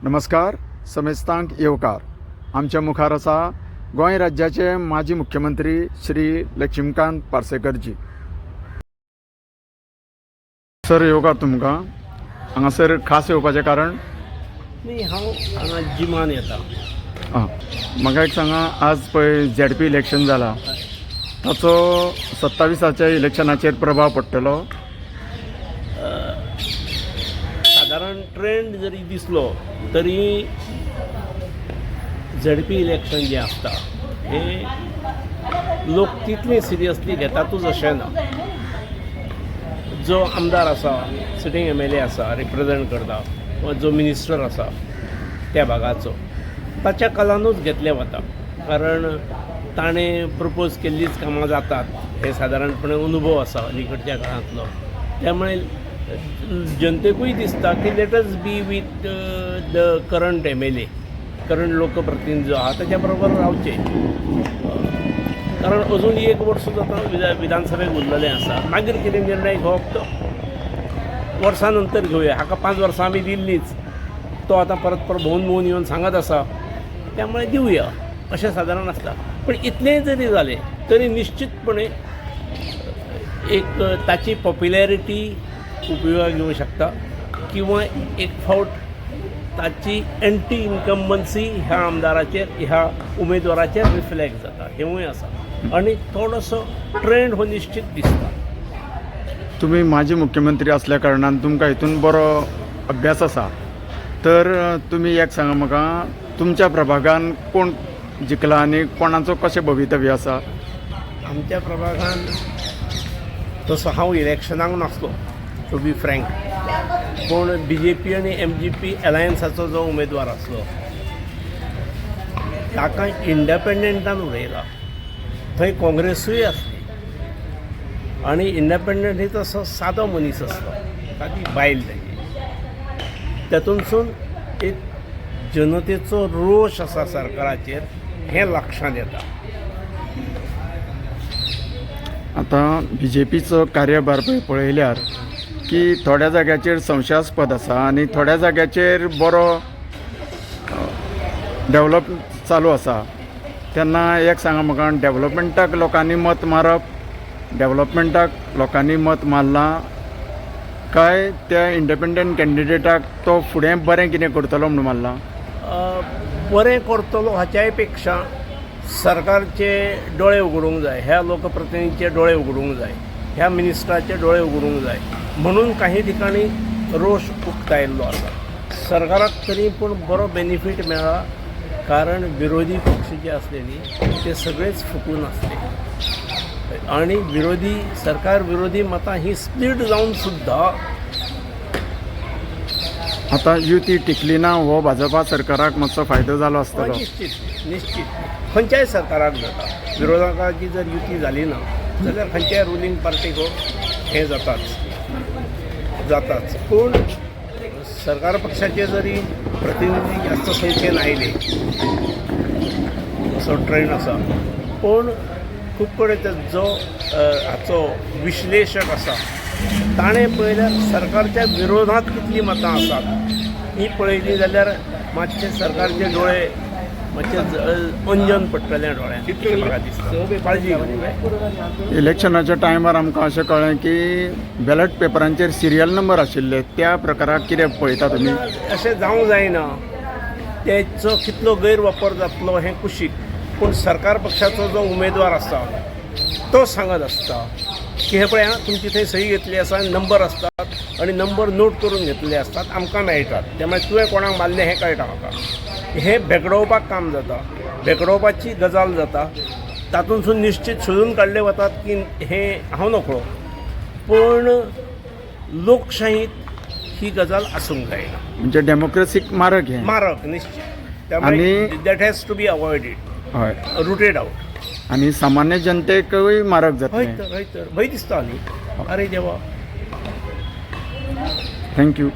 नमस्कार. समेस्तांक येवकार. आमच्या मुखार आसा गोंय राज्याचे माजी मुख्यमंत्री श्री लक्ष्मीकांत पार्सेकरजी. सर येवकार तुमकां. हांगासर खास येवपाचें कारण? नाही, हांव हांगा जिमान येता. म्हाका एक सांगा, आज पळय ZP इलेक्शन जालां, ताचो 27च्या इलेक्शनाचेर प्रभाव पडटलो? सादारण ट्रेंड जरी दिसलो तरी ZP इलेक्शन जें आसता हे लोक तितले सिरियसली घेतातूच अशें ना. जो आमदार आसा, सिटींग MLA आसा, रिप्रेझेंट करता, वा जो मिनिस्टर आसा त्या भागाचो, ताच्या कलानूच घेतले वता. कारण ताणें प्रपोज केल्लीच कामां जातात हे सादारणपणे अनुभव आसा अलीकडच्या काळांतलो. त्यामुळे जनतेकूय दिसता की let us B with the current MLA, current लोकप्रतिनिधी जो आहा ताच्या बरोबर रावचें. कारण अजून एक वर्स जाता विधानसभेक उरलेलें आसा. मागीर कितें निर्णय घेवप तो वर्सां नंतर घेवया. हाका 5 वर्सां आमी दिल्लीच, तो आतां परत भोवन येवन सांगत आसा, त्यामुळे दिवया अशें सादारण आसता. पण इतलेंय जरी जालें तरी निश्चितपणे एक ताची पॉप्युलॅरिटी उपयोगाक येवं शकता, किंवा एक फावट ताची एंटी इन्कम्बन्सी ह्या आमदाराचेर, ह्या उमेदवाराचेर रिफ्लेक्ट जाता, हेवूय आसा. आनी थोडोसो ट्रेंड हो निश्चित दिसता. तुम्ही माजी मुख्यमंत्री असल्या कारणान तुमकां हितून बरो अभ्यास आसा. तर तुम्ही एक सांगा म्हाका, तुमच्या प्रभागान कोण जिखला आनी कोणाचो कशें भवितव्य आसा? आमच्या प्रभागान तसो हांव इलेक्शनाक नासलो, टू बी फ्रँक. पूण BJP आनी MGP एलायन्साचो जो उमेदवार आसलो ताका इंडिपेंडंटान उडयला. थंय काँग्रेसूय आसली आनी इंडिपेंडंट ही तसो सादो मनीस आसलो, ताची बायल तेजी. तातूंतसून एक जनतेचो रोश आसा सरकाराचेर हें लक्षांत येता. आतां BJPचो कार्यभार पळयल्यार की थोड्या जाग्याचेर संशयास्पद आसा आनी थोड्या जाग्याचेर बरो डेव्हलप चालू आसा. तेन्ना एक सांगा म्हाका, डेव्हलपमेंटाक लोकांनी मत मारप, डेव्हलपमेंटाक लोकांनी मत मारलां काय त्या इंडिपेंडंट कॅन्डिडेटाक तो फुडें बरें कितें करतलो म्हणून मारलां? बरें करतलो हाच्याय पेक्षा सरकारचे डोळे उगडूंक जाय, ह्या लोकप्रतिनिधीचे डोळे उगडूंक जाय, ह्या मिनिस्टराचे डोळे उगडूंक जाय म्हणून काही ठिकाणी रोष उक्तायल्लो आसा. सरकाराक तरी पूण बरो बेनिफीट मेळ्ळा, कारण विरोधी पक्ष जे आसलेली ते सगळेच फुकून आसले आणि सरकार विरोधी मतां ही स्प्लीट जावन सुद्धा आतां युती टिकली ना, हो भाजपा सरकाराक मातसो फायदो जालो आसतलो? निश्चित खंयच्याय सरकाराक जाता. विरोधकाची जर युती जाली ना जाल्यार खंयच्याय रुलींग पार्टीक हें जाताच. पूण सरकार पक्षाचे जरी प्रतिनिधी जास्त संख्येन आयले असो ट्रेंड आसा, पूण खूब कडेन जो हाचो विश्लेशक आसा ताणें पळयल्यार सरकारच्या विरोधात कितलीं मतां आसात ही पळयली जाल्यार मातशे सरकारचे डोळे मातशे अंजन पडटलें डोळ्यांक, इतलें म्हाका दिसता. काळजी घेवंक. इलेक्शनाच्या टायमार आमकां अशें कळ्ळें की बॅलट पेपरांचेर सिरियल नंबर आशिल्ले, त्या प्रकाराक कितें पळयता तुमी? अशें जावंक जायना. तेचो कितलो गैरवापर जातलो हें कुशीक. पूण सरकार पक्षाचो जो उमेदवार आसा तो सांगत आसता की हे पळय, तुमची थंय सही घेतली आसा, नंबर असतात आणि नंबर नोट करून घेतले असतात, आमकां मेळटात. त्यामुळे तुवें कोणाक मारलें हें कळटा म्हाका. हें भेकडोवपाक काम जाता, भेकडोवपाची गजाल जाता. तातूंतसून निश्चित सोदून काडले वतात की हें हांव नकळो. पूण लोकशाहीत ही गजाल आसूंक जायना. म्हणजे डेमोक्रेसीक मारक हें. मारक निश्चित. त्यामुळे दॅट हॅज टू बी अवॉयडेड, हय, रुटेड आउट. आनी सामान्य जनतेकूय मारक जातलें. हय तर भंय दिसता न्ही. अरे देवा. थँक्यू.